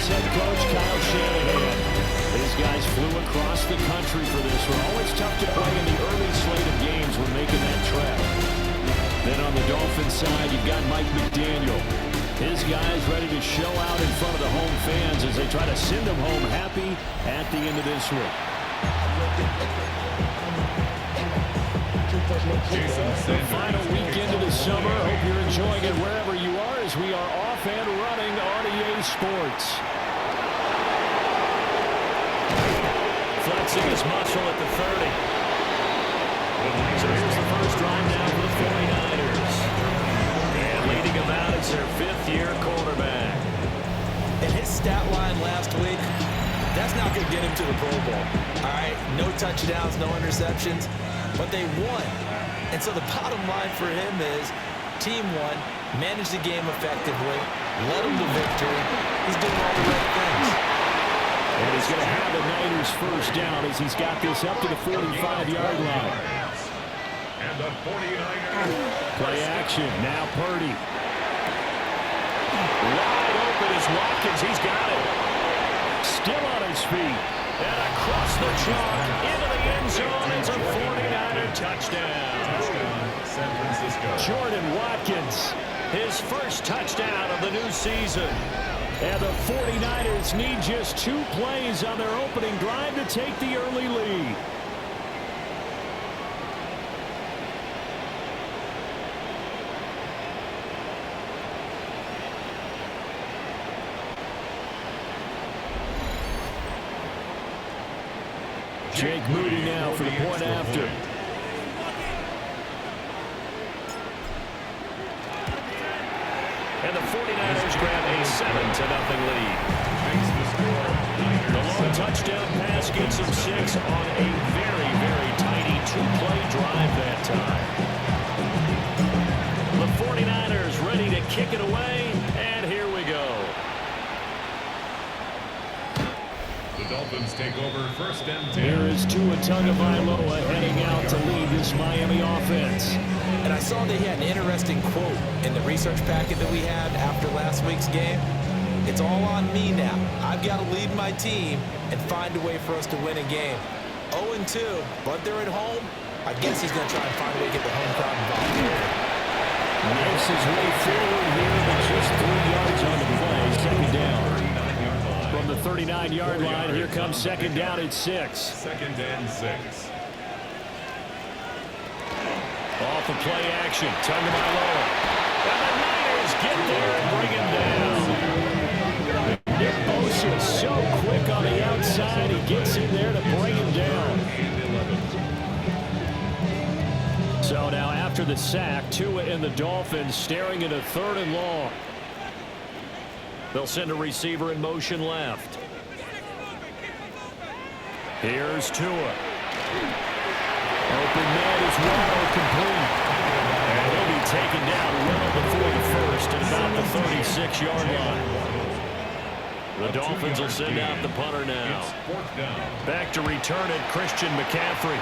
Dolphins head coach Kyle Shanahan. These guys flew across the country for this one. Always tough to play in the early slate of games when making that trek. Then on the Dolphins side, you've got Mike McDaniel. His guys ready to show out in front of the home fans as they try to send them home happy at the end of this one. Final weekend of the summer. Hope you're enjoying it wherever you are as we are off and running on EA Sports. Flexing his muscle at the 30. So here's the first drive now for the 49ers. And leading him out is their fifth-year quarterback. And his stat line last week, that's not going to get him to the Pro Bowl. All right, no touchdowns, no interceptions, but they won. And so the bottom line for him is team won, managed the game effectively, led them to victory. He's doing all the right things. And he's going to have the Niners first down as he's got this up to the 45-yard line. And the 49ers. Play action. Now Purdy. Wide open is Watkins. He's got it. Still on his feet. And across the chalk into the end zone. It's a 49er touchdown. San Francisco. Jordan Watkins, his first touchdown of the new season. And the 49ers need just 2 plays on their opening drive to take the early lead. Jake Moody now for the point after. And the 49ers grab a 7-0 lead. The long touchdown pass gets them 6 on a very, very tiny 2-play drive that time. The 49ers ready to kick it away, and here we go. The Dolphins take over first and 10. Here is Tua Tagovailoa heading out to lead this Miami offense. And I saw they had an interesting quote in the research packet that we had after last week's game. It's all on me now. I've got to lead my team and find a way for us to win a game. 0-2, but they're at home. I guess he's going to try and find a way to get the home crowd involved here. Makes his way forward here, but just 3 yards on the play. Second down. From the 39-yard line, here comes second down at 6. Second and 6. Off the play action, Tagovailoa. And the Niners get there and bring him down. Nick Bosa so quick on the outside, he gets in there to bring him down. So now after the sack, Tua and the Dolphins staring at a 3rd and long. They'll send a receiver in motion left. Here's Tua. Open net is well complete. And he'll be taken down well before the first at about the 36-yard line. The Dolphins will send out the punter now. Back to return it, Christian McCaffrey.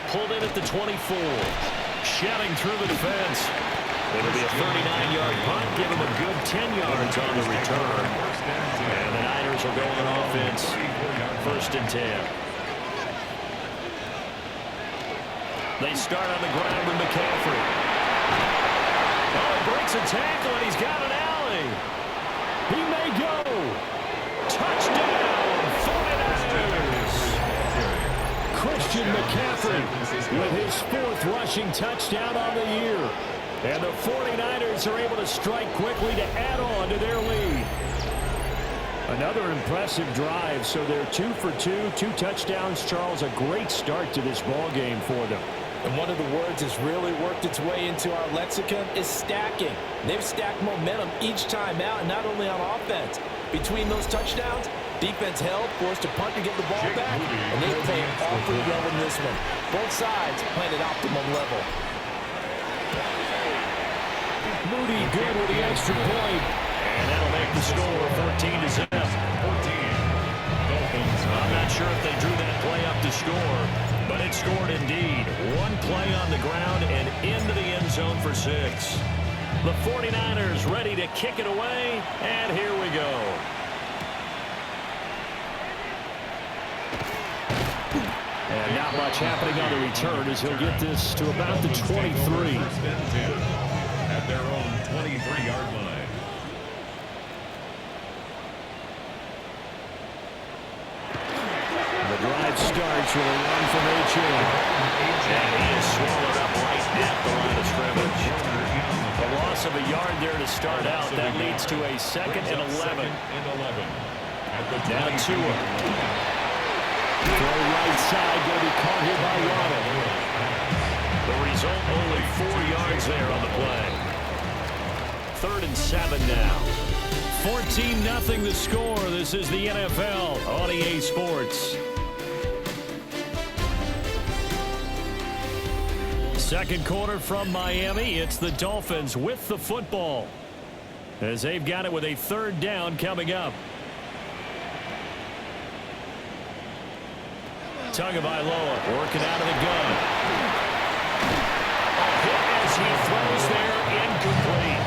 Pulled in at the 24. Shedding through the defense. It'll be a 39-yard punt, give him a good 10 yards on the return. And the Niners will go on offense. First and 10. They start on the ground with McCaffrey. Oh, he breaks a tackle, and he's got an alley. He may go. Touchdown, 49ers. Christian McCaffrey with his 4th rushing touchdown on the year. And the 49ers are able to strike quickly to add on to their lead. Another impressive drive, so they're 2 for 2, 2 touchdowns. Charles, a great start to this ball game for them. And one of the words that's really worked its way into our lexicon is stacking. They've stacked momentum each time out, and not only on offense. Between those touchdowns, defense held, forced to punt to get the ball back, and they played awfully well in this one. Both sides playing at optimum level. Moody good with the extra point. And that'll make the score 14-0. I'm not sure if they drew that play up to score, but it scored indeed. 1 play on the ground and into the end zone for 6. The 49ers ready to kick it away, and here we go. And not much happening on the return as he'll get this to about the 23. At their own 23-yard line. The drive starts with a run from H.A. And he is swallowed up right at the line of scrimmage. A loss of a yard there to start out. That leads to a 2nd and 11. Down to him. Throw right side, going to be caught here by Waddle. The result, only 4 yards there on the play. 3rd and 7 now. 14-0 the score. This is the NFL on EA Sports. Second quarter from Miami. It's the Dolphins with the football, as they've got it with a 3rd down coming up. Tagovailoa working out of the gun. A hit as he throws there, incomplete.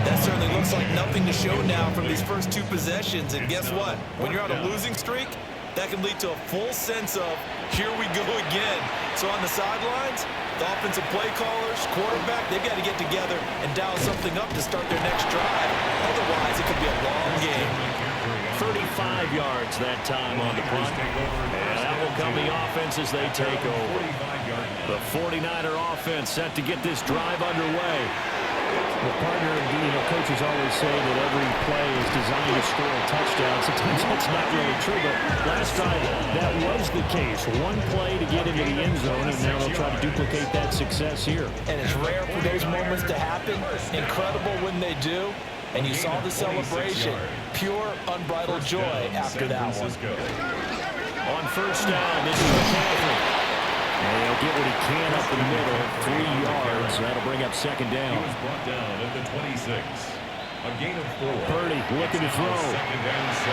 That certainly looks like nothing to show now from these first 2 possessions. And guess what? When you're on a losing streak, that can lead to a full sense of, here we go again. So on the sidelines, the offensive play callers, quarterback, they've got to get together and dial something up to start their next drive. Otherwise, it could be a long game. 35 yards that time on the punt. And that will come the offense as they take over. The 49er offense set to get this drive underway. Well, partner, coaches always say that every play is designed to score a touchdown. Sometimes that's not really true, but last drive, that was the case. One play to get into the end zone, and now they'll try to duplicate that success here. And it's rare for those moments to happen. Incredible when they do. And you saw the celebration. Pure, unbridled joy after that one. On 1st down, this is McCaffrey. And he'll get what he can up the middle. 3 yards. That'll bring up 2nd down. He was brought down at the 26. A gain of 4. Purdy looking to throw. 2nd and 6.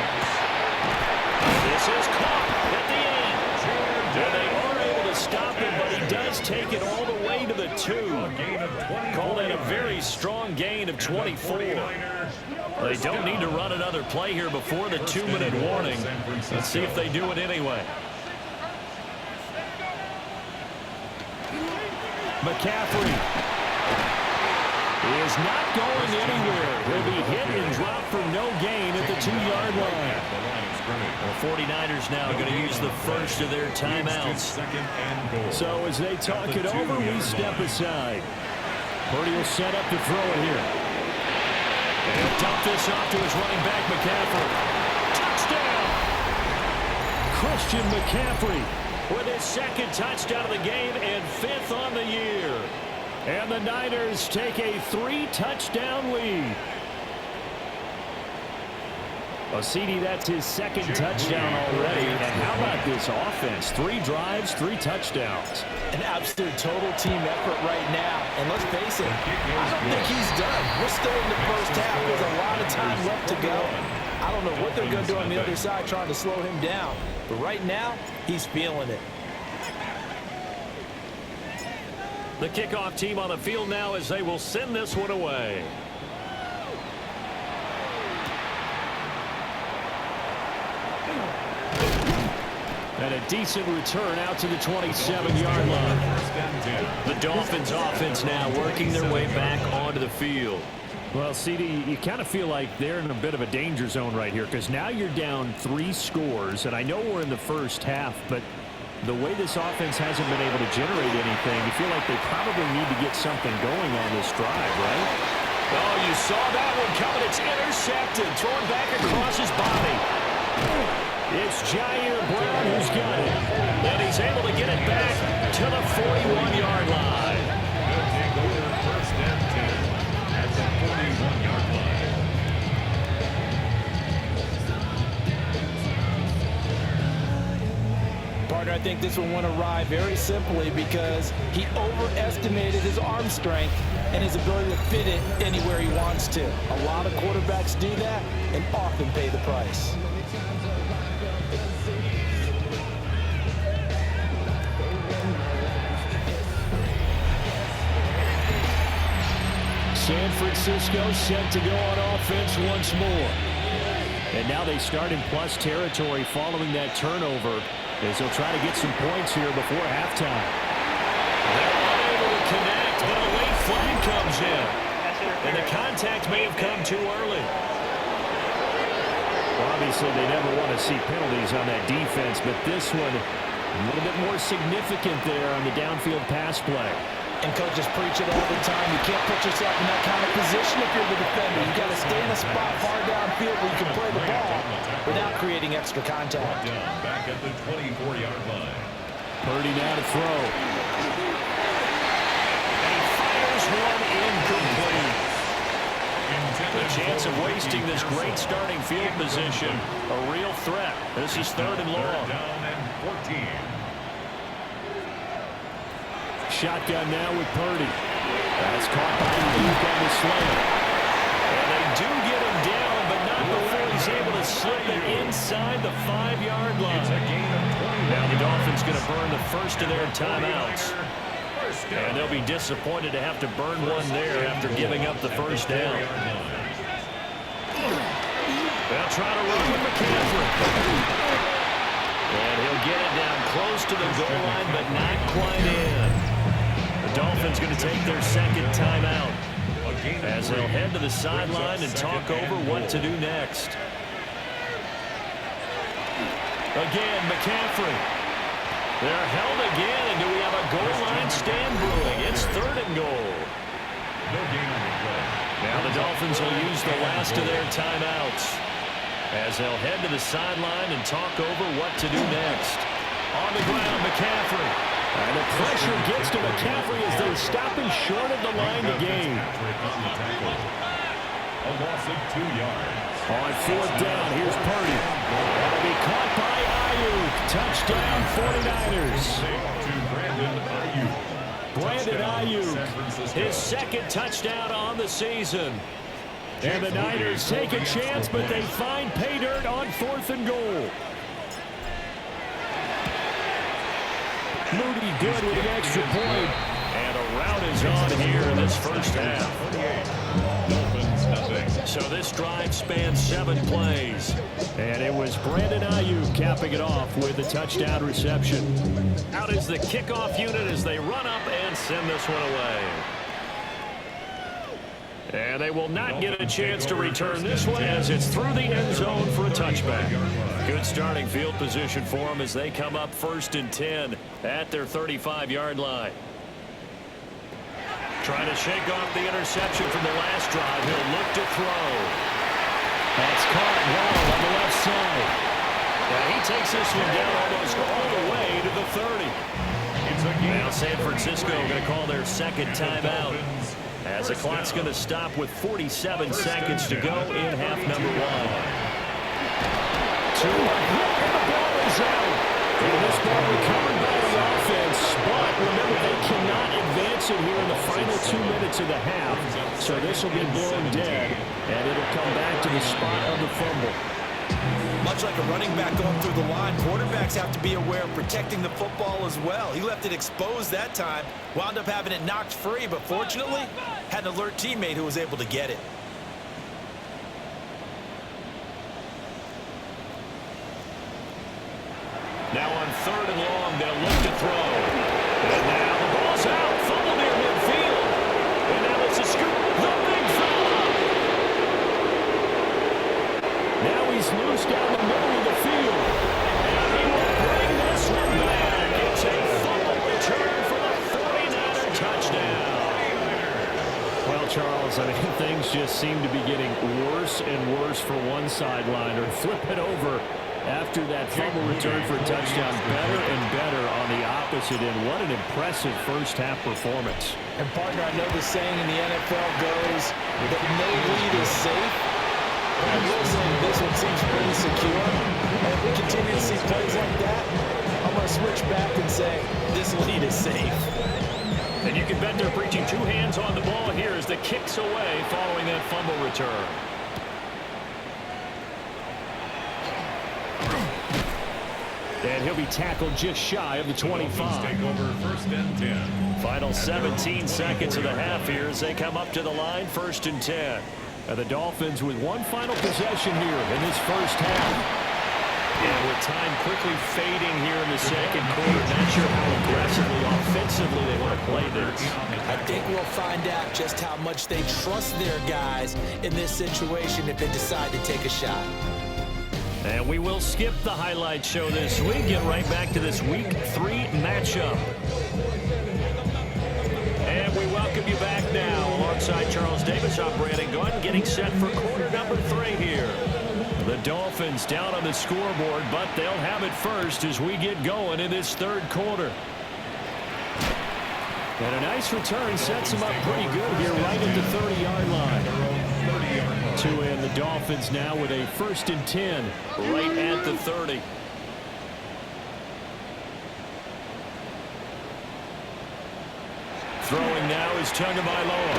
This is caught at the end. And they are able to stop him, but he does take it all the way to the 2. Call that a very strong gain of 24. They don't need to run another play here before the 2-minute warning. Let's see if they do it anyway. McCaffrey is not going anywhere. He'll be hit and dropped for no gain at the 2-yard line. The 49ers now going to use the first of their timeouts. So as they talk it over, we step aside. Purdy will set up to throw it here. And he'll dump this off to his running back, McCaffrey. Touchdown! Christian McCaffrey with his 2nd touchdown of the game and 5th on the year. And the Niners take a 3-touchdown lead. Well, CD, that's his 2nd touchdown already. And how about this offense? 3 drives, 3 touchdowns. An absolute total team effort right now. And let's face it, I don't think he's done. We're still in the first half. There's a lot of time left to go. I don't know what they're going to do on the other side trying to slow him down. But right now, he's feeling it. The kickoff team on the field now as they will send this one away. And a decent return out to the 27-yard line. The Dolphins offense now working their way back onto the field. Well, CD, you kind of feel like they're in a bit of a danger zone right here because now you're down 3 scores, and I know we're in the first half, but the way this offense hasn't been able to generate anything, you feel like they probably need to get something going on this drive, right? Oh, you saw that one coming. It's intercepted, thrown back across his body. It's Jair Brown who's got it, and he's able to get it back to the 41-yard line. They'll take over 1st and 10 at the 41-yard line. Partner, I think this one went awry very simply because he overestimated his arm strength and his ability to fit it anywhere he wants to. A lot of quarterbacks do that and often pay the price. San Francisco set to go on offense once more. And now they start in plus territory following that turnover as they'll try to get some points here before halftime. They're unable to connect, but a late flag comes in. And the contact may have come too early. Well, obviously, they never want to see penalties on that defense, but this one a little bit more significant there on the downfield pass play. And coaches preach it all the time. You can't put yourself in that kind of position if you're the defender. You got to stay in a spot far downfield where you can play the ball without creating extra contact. Back at the 24-yard line. Purdy now to throw. And he fires one incomplete. The chance of wasting this great starting field position, a real threat. This is 3rd and long. Down and 14. Shotgun now with Purdy. That's caught by Luke on the slant. And they do get him down, but not before he's able to slip it inside the 5-yard line. Now the Dolphins going to burn the first of their timeouts. And they'll be disappointed to have to burn one there after giving up the first down. They'll try to run with McCaffrey. And he'll get it down close to the goal line, but not quite in. The Dolphins going to take their second timeout as they'll head to the sideline and talk over what to do next. Again, McCaffrey. They're held again, and do we have a goal line stand brewing? It's 3rd and goal. Now the Dolphins will use the last of their timeouts as they'll head to the sideline and talk over what to do next. On the ground, McCaffrey. And the pressure gets to McCaffrey as they stop him short of the line to gain. A loss of 2 yards. On 4th down, here's Purdy. That'll be caught by Ayuk. Touchdown, 49ers. Brandon Ayuk, his second touchdown on the season. And the Niners take a chance, but they find pay dirt on 4th and goal. Moody good with an extra point. And a rout is on here in this first half. Dolphins nothing. So this drive spans 7 plays. And it was Brandon Ayuk capping it off with a touchdown reception. Out is the kickoff unit as they run up and send this one away. And they will not get a chance to return this one as it's through the end zone for a touchback. Good starting field position for them as they come up 1st and 10 at their 35-yard line. Trying to shake off the interception from the last drive. He'll look to throw. That's caught well on the left side. Now he takes this one down almost all the way to the 30. Now San Francisco going to call their second timeout as the clock's going to stop with 47 seconds to go in half number 1. 2 and the ball is out. And this ball recovered by the offense, but remember they cannot advance it here in the final 2 minutes of the half. So this will be blown dead, and it'll come back to the spot of the fumble. Much like a running back going through the line, quarterbacks have to be aware of protecting the football as well. He left it exposed that time, wound up having it knocked free, but fortunately had an alert teammate who was able to get it. Now on 3rd and long, they'll look to throw. And now the ball's out. Fumble near midfield. And now it's a scoop. The big fella. Now he's loose down the middle of the field. And he will bring this one back. It's a fumble return for the 49er touchdown. Well, Charles, I mean, things just seem to be getting worse and worse for one sideline. Or flip it over. After that fumble return for a touchdown, better and better on the opposite end. What an impressive first half performance. And partner, I know the saying in the NFL goes that no lead is safe. But I will say this one seems pretty secure. And if we continue to see plays like that, I'm going to switch back and say this lead is safe. And you can bet they're preaching 2 hands on the ball here as the kick's away following that fumble return. And he'll be tackled just shy of the 25. Take over 1st and 10. Final 17 seconds of the half here as they come up to the line, 1st and 10. And the Dolphins with one final possession here in this first half. And with time quickly fading here in the second quarter, not sure how aggressively, offensively they want to play this. I think we'll find out just how much they trust their guys in this situation if they decide to take a shot. And we will skip the highlight show this week. Get right back to this Week 3 matchup. And we welcome you back now. Alongside Charles Davis, I'm Brandon Gordon, getting set for quarter number 3 here. The Dolphins down on the scoreboard, but they'll have it first as we get going in this third quarter. And a nice return sets them up pretty good here right at the 30-yard line. And the Dolphins now with a 1st and 10 right at the 30. Throwing now is Tagovailoa.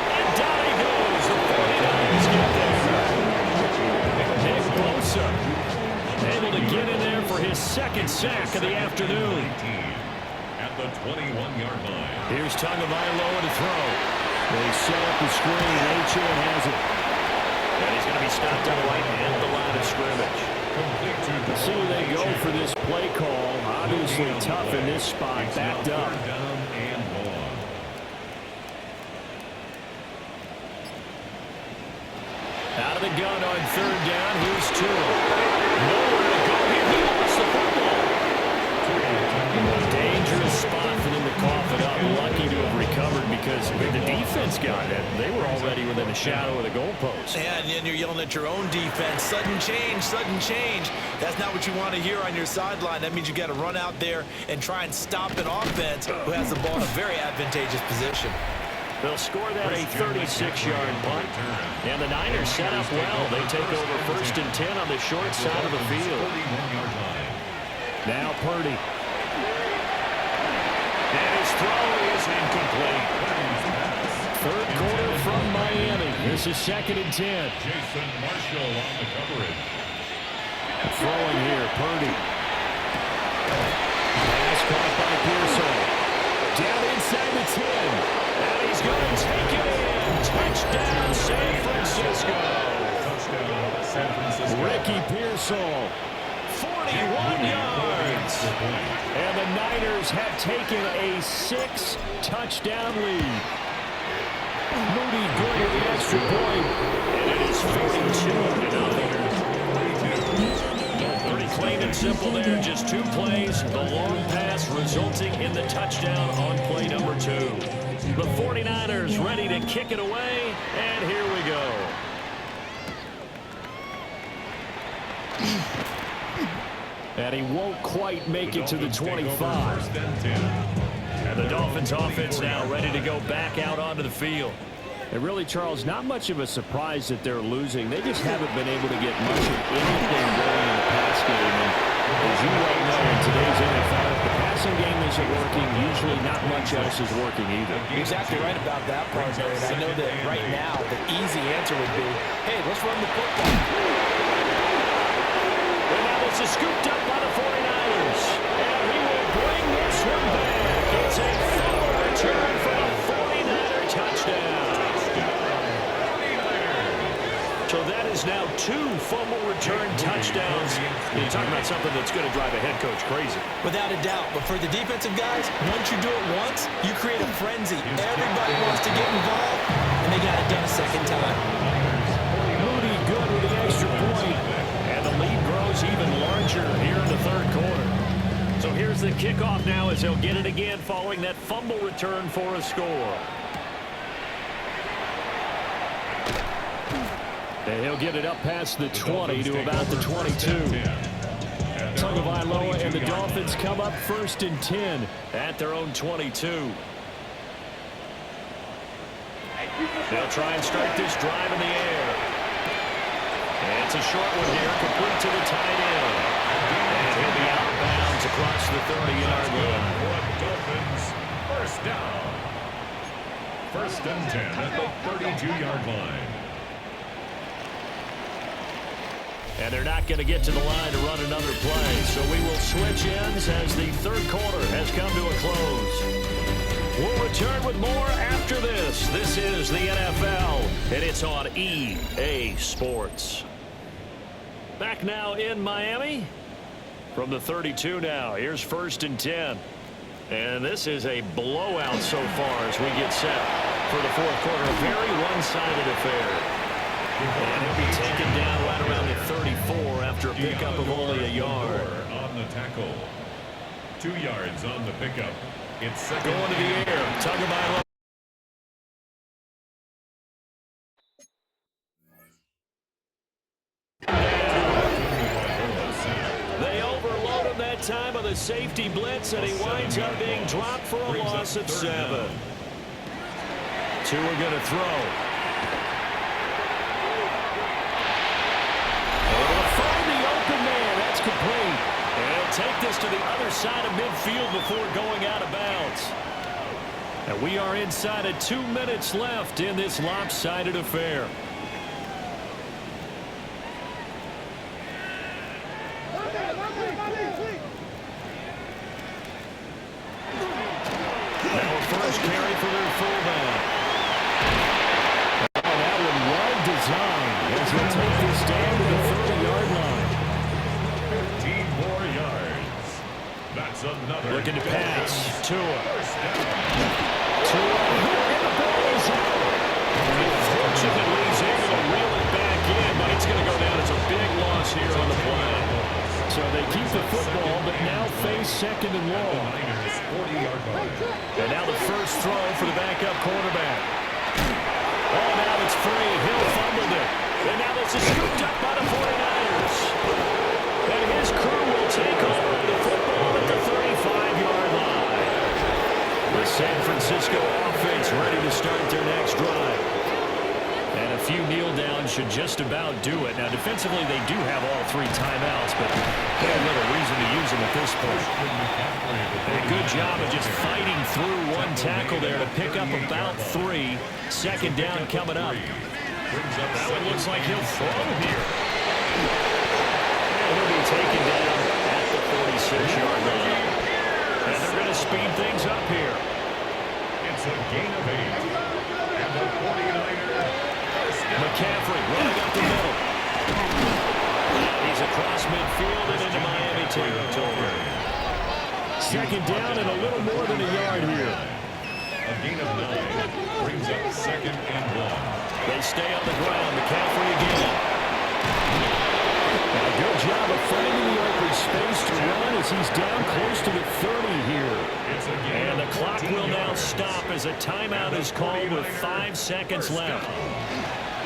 And down he goes. The 49ers get there. Nick Bosa able to get in there for his 2nd sack of the afternoon. At the 21-yard line. Here's Tagovailoa to throw. They set up the screen. Achan has it. And he's going to be stopped on right at the line of scrimmage. See where they go for this play call. Obviously tough in this spot. Backed up. Out of the gun on 3rd down. Here's Tua. Nowhere to go here. He lost the football. Dangerous spot for them to cough it up. Lucky to have recovered because the defense got it. They were already within a shadow of the goalpost. And then you're yelling at your own defense. Sudden change, sudden change. That's not what you want to hear on your sideline. That means you got to run out there and try and stop an offense who has the ball in a very advantageous position. They'll score that a 36-yard punt. And the Niners set up well. They take over 1st and 10 on the short side of the field. Now Purdy. And his throw is incomplete. 3rd quarter from Miami. This is 2nd and 10. Jason Marshall on the coverage. Throwing here, Purdy. Pass caught by Pearson. Down inside the 10. And he's going to take it in. Touchdown, San Francisco. Touchdown, San Francisco. Ricky Pearsall, 41 yards. And the Niners have taken a 6-touchdown lead. Moody good with the extra point. And it is 42-0. Pretty clean and simple there. Just 2 plays. The long pass resulting in the touchdown on play number 2. The 49ers ready to kick it away, and here we go. And he won't quite make it to the 25. And the Dolphins offense now ready to go back out onto the field. And really, Charles, not much of a surprise that they're losing. They just haven't been able to get much of anything going in the pass game. And as you well know, in today's NFL, if the passing game isn't working, usually not much else is working either. You're exactly right about that part, Larry. And I know that right now the easy answer would be, hey, let's run the football. And now this is scooped up by the 49ers. And he will bring this one back. It's a fumble return for a 49er touchdown. So that is now 2 fumble return touchdowns. You're talking about something that's going to drive a head coach crazy. Without a doubt. But for the defensive guys, once you do it once, you create a frenzy. Everybody wants to get involved, and they got it done a 2nd time. Moody good with the extra point. And the lead grows even larger here in the 3rd quarter. So here's the kickoff now as they'll get it again following that fumble return for a score. And he'll get it up past the 20 to about the 22. Tagovailoa and the Dolphins come up 1st and 10 at their own 22. They'll try and start this drive in the air. And it's a short one here, complete to the tight end. And he'll be out of bounds across the 30-yard line. Dolphins, 1st down. 1st and 10 at the 32-yard line. And they're not going to get to the line to run another play. So we will switch ends as the third quarter has come to a close. We'll return with more after this. This is the NFL, and it's on EA Sports. Back now in Miami. From the 32 now, here's 1st and 10. And this is a blowout so far as we get set for the fourth quarter. A very one-sided affair. And he'll be taken down right around the 34 after a pickup of only a yard. On the tackle. 2 yards on the pickup. It's second. Going to the air. Tagovailoa. They overload him that time of the safety blitz, and he winds up being dropped for a loss of 7. 2 are going to throw. Complete. And he'll take this to the other side of midfield before going out of bounds. And we are inside of 2 minutes left in this lopsided affair. Now first carry for their fullback. Oh, that one well designed as he'll take this down to the 30-yard line. That's another. Looking to pass. Tua. Unfortunately, he's able to reel it back in, but it's going to go down as a big loss here on the play. So they keep the football, but now face 2nd and long. And now the first throw for the backup quarterback. Oh, now it's free. Hill fumbled it. And now this is scooped up by the 49ers. And his crew will take over the football at the 35-yard line. The San Francisco offense ready to start their next drive. And a few kneel downs should just about do it. Now, defensively, they do have all 3 timeouts, but they have little reason to use them at this point. And a good job of just fighting through one tackle there to pick up about 3. 2nd down coming up. That one looks like he'll throw here. And he'll be taken down at the 46-yard line. And they're going to speed things up here. It's a gain of 8. And the 49ers. McCaffrey running up the middle. He's across midfield and into Miami territory. 2nd down and a little more than a yard here. A gain of 9 brings up 2nd and 1. They stay on the ground. McCaffrey again. A good job of finding the open space to run as he's down close to the 30 here. And the clock will now stop as a timeout is called with 5 seconds left.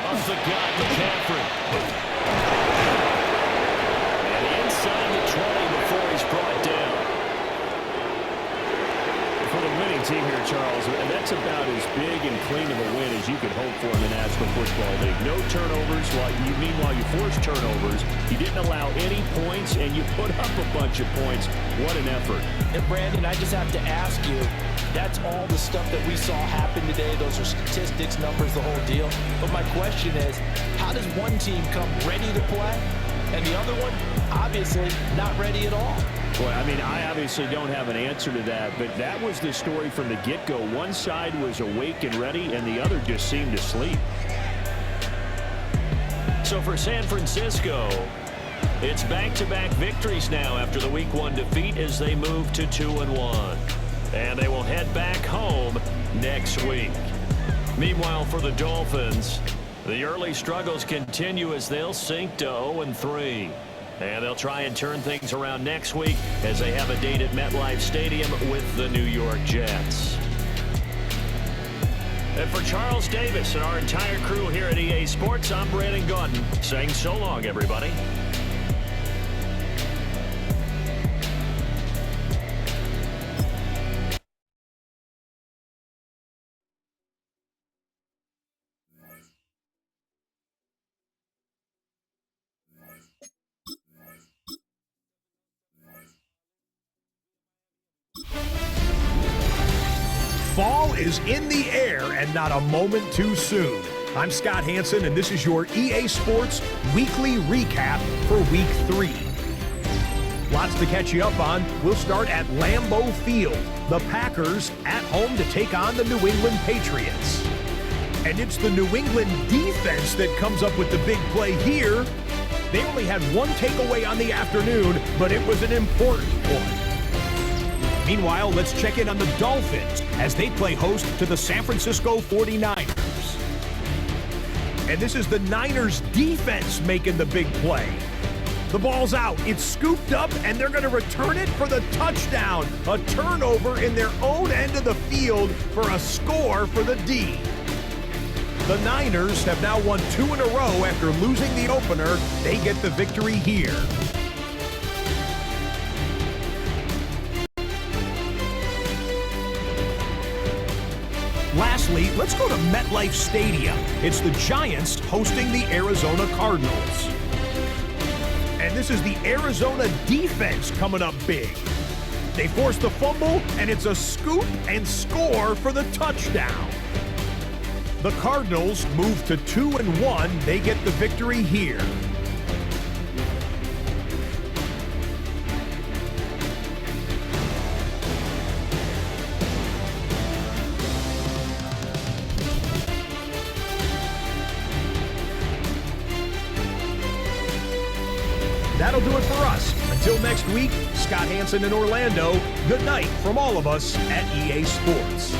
Up the gut, McCaffrey. And inside the 20 before he's brought down. For the winning team here, Charles, that's about as big and clean of a win as you could hope for in the National Football League. No turnovers. Meanwhile, you forced turnovers. You didn't allow any points, and you put up a bunch of points. What an effort. And, Brandon, I just have to ask you, that's all the stuff that we saw happen today. Those are statistics, numbers, the whole deal. But my question is, how does one team come ready to play, and the other one, obviously, not ready at all? Well, I mean, I obviously don't have an answer to that, but that was the story from the get-go. One side was awake and ready, and the other just seemed to sleep. So for San Francisco, it's back-to-back victories now after the Week 1 defeat as they move to 2-1. And they will head back home next week. Meanwhile, for the Dolphins, the early struggles continue as they'll sink to 0-3. And they'll try and turn things around next week as they have a date at MetLife Stadium with the New York Jets. And for Charles Davis and our entire crew here at EA Sports, I'm Brandon Gaudin saying so long, everybody. Fall is in the air and not a moment too soon. I'm Scott Hansen, and this is your EA Sports Weekly Recap for Week 3. Lots to catch you up on. We'll start at Lambeau Field. The Packers at home to take on the New England Patriots. And it's the New England defense that comes up with the big play here. They only had one takeaway on the afternoon, but it was an important one. Meanwhile, let's check in on the Dolphins as they play host to the San Francisco 49ers. And this is the Niners defense making the big play. The ball's out, it's scooped up, and they're going to return it for the touchdown. A turnover in their own end of the field for a score for the D. The Niners have now won 2 in a row after losing the opener. They get the victory here. Lastly, let's go to MetLife Stadium. It's the Giants hosting the Arizona Cardinals. And this is the Arizona defense coming up big. They force the fumble, and it's a scoop and score for the touchdown. The Cardinals move to 2-1. They get the victory here. That'll do it for us. Until next week, Scott Hansen in Orlando, good night from all of us at EA Sports.